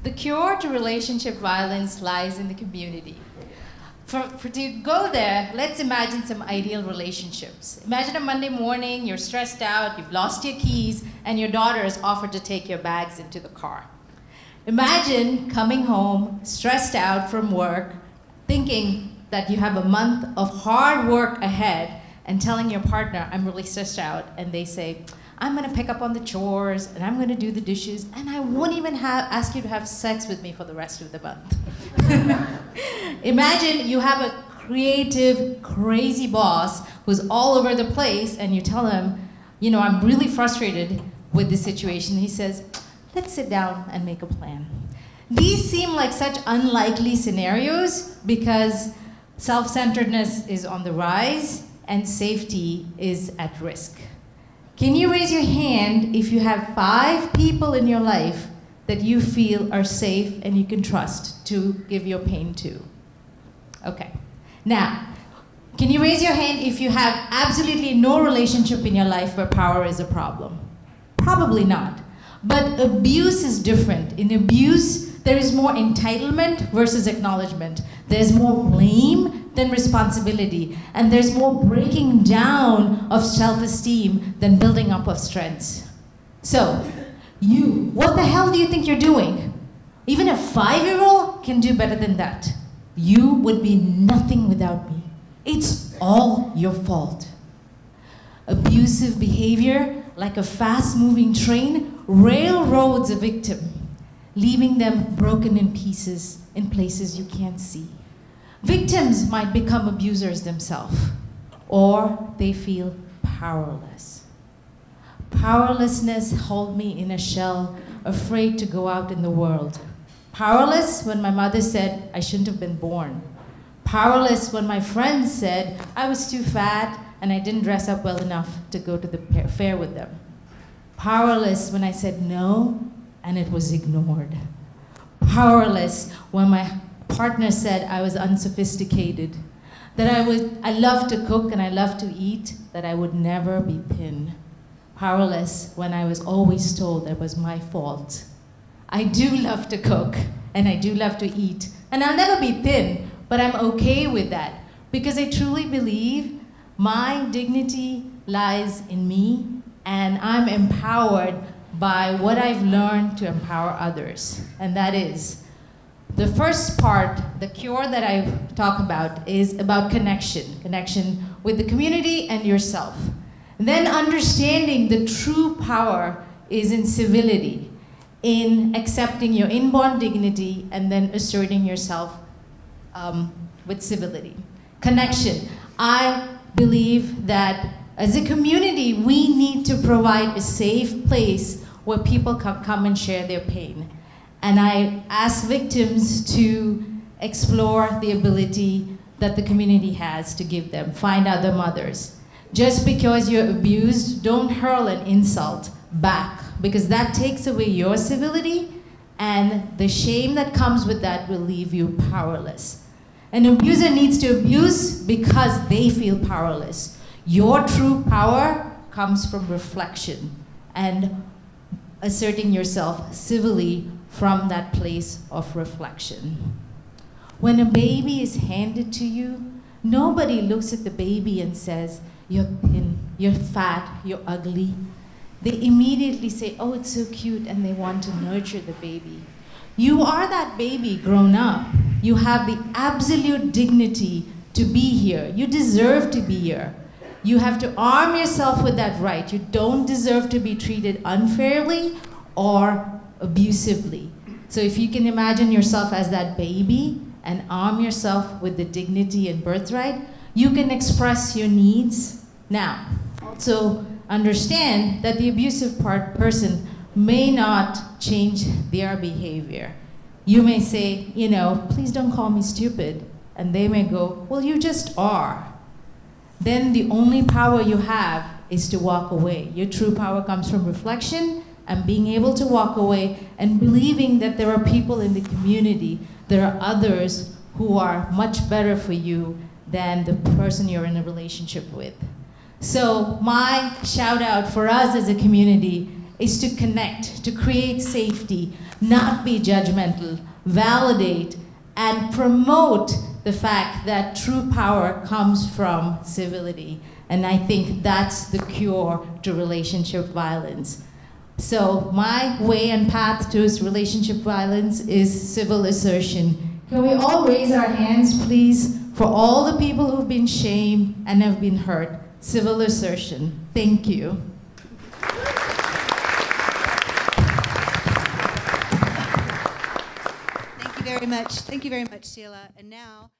The cure to relationship violence lies in the community. To go there, let's imagine some ideal relationships. Imagine a Monday morning, you're stressed out, you've lost your keys, and your daughter has offered to take your bags into the car. Imagine coming home, stressed out from work, thinking that you have a month of hard work ahead, and telling your partner, I'm really stressed out, and they say, I'm gonna pick up on the chores, and I'm gonna do the dishes, and I won't even ask you to have sex with me for the rest of the month. Imagine you have a creative, crazy boss who's all over the place, and you tell him, you know, I'm really frustrated with this situation. He says, let's sit down and make a plan. These seem like such unlikely scenarios because self-centeredness is on the rise and safety is at risk. Can you raise your hand if you have 5 people in your life that you feel are safe and you can trust to give your pain to? Okay. Now, can you raise your hand if you have absolutely no relationship in your life where power is a problem? Probably not. But abuse is different. In abuse, there is more entitlement versus acknowledgement. There's more blame than responsibility. And there's more breaking down of self-esteem than building up of strengths. So, what the hell do you think you're doing? Even a 5-year-old can do better than that. You would be nothing without me. It's all your fault. Abusive behavior, like a fast-moving train, railroads a victim, leaving them broken in pieces in places you can't see. Victims might become abusers themselves, or they feel powerless. Powerlessness held me in a shell, afraid to go out in the world. Powerless when my mother said I shouldn't have been born. Powerless when my friends said I was too fat and I didn't dress up well enough to go to the fair with them. Powerless when I said no and it was ignored. Powerless when my partner said I was unsophisticated, that I love to cook and I love to eat, that I would never be thin. Powerless when I was always told it was my fault. I do love to cook and I do love to eat, and I'll never be thin, but I'm okay with that because I truly believe my dignity lies in me and I'm empowered by what I've learned to empower others. And that is, the first part, the cure that I talk about, is about connection. Connection with the community and yourself. And then understanding the true power is in civility, in accepting your inborn dignity and then asserting yourself with civility. Connection. I believe that as a community, we need to provide a safe place where people can come and share their pain. And I ask victims to explore the ability that the community has to give them, find other mothers. Just because you're abused, don't hurl an insult back, because that takes away your civility, and the shame that comes with that will leave you powerless. An abuser needs to abuse because they feel powerless. Your true power comes from reflection and asserting yourself civilly from that place of reflection. When a baby is handed to you, nobody looks at the baby and says, you're thin, you're fat, you're ugly. They immediately say, oh, it's so cute, and they want to nurture the baby. You are that baby grown up. You have the absolute dignity to be here. You deserve to be here. You have to arm yourself with that right. You don't deserve to be treated unfairly or abusively. So if you can imagine yourself as that baby and arm yourself with the dignity and birthright, you can express your needs now. Also understand that the abusive person may not change their behavior. You may say, you know, please don't call me stupid. And they may go, well, you just are. Then the only power you have is to walk away. Your true power comes from reflection and being able to walk away and believing that there are people in the community, there are others who are much better for you than the person you're in a relationship with. So my shout out for us as a community is to connect, to create safety, not be judgmental, validate, and promote the fact that true power comes from civility. And I think that's the cure to relationship violence. So my way and path to relationship violence is civil assertion. Can we all raise our hands, please, for all the people who've been shamed and have been hurt? Civil assertion. Thank you. Thank you very much. Thank you very much, Sheila. And now.